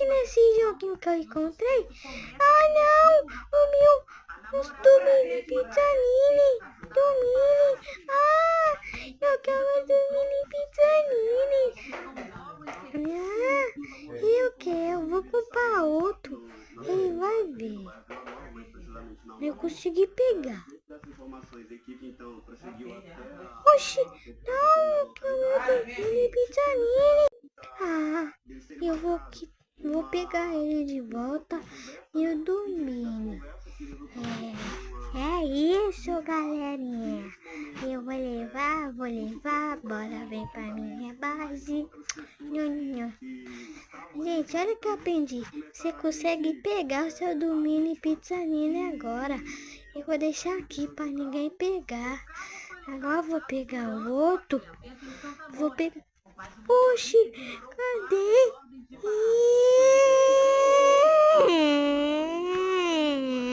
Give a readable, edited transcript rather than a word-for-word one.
nesse joguinho que eu encontrei. Ah, não! O meu... Os do Mini Pizzanini. Do Mini. Ah, eu quero do Mini Pizzanini. Ah, eu quero. Eu vou comprar outro. Ele vai ver. Eu consegui pegar. Oxi, não, Mini Pizzanini. Ah, eu vou pegar ele de volta e o dormir. É isso, galerinha. Eu vou levar, bora vem pra minha base. Gente, olha o que eu aprendi. Você consegue pegar o seu do Mini Pizzanini agora. Eu vou deixar aqui pra ninguém pegar. Agora eu vou pegar o outro. Vou pegar... Oxi, cadê?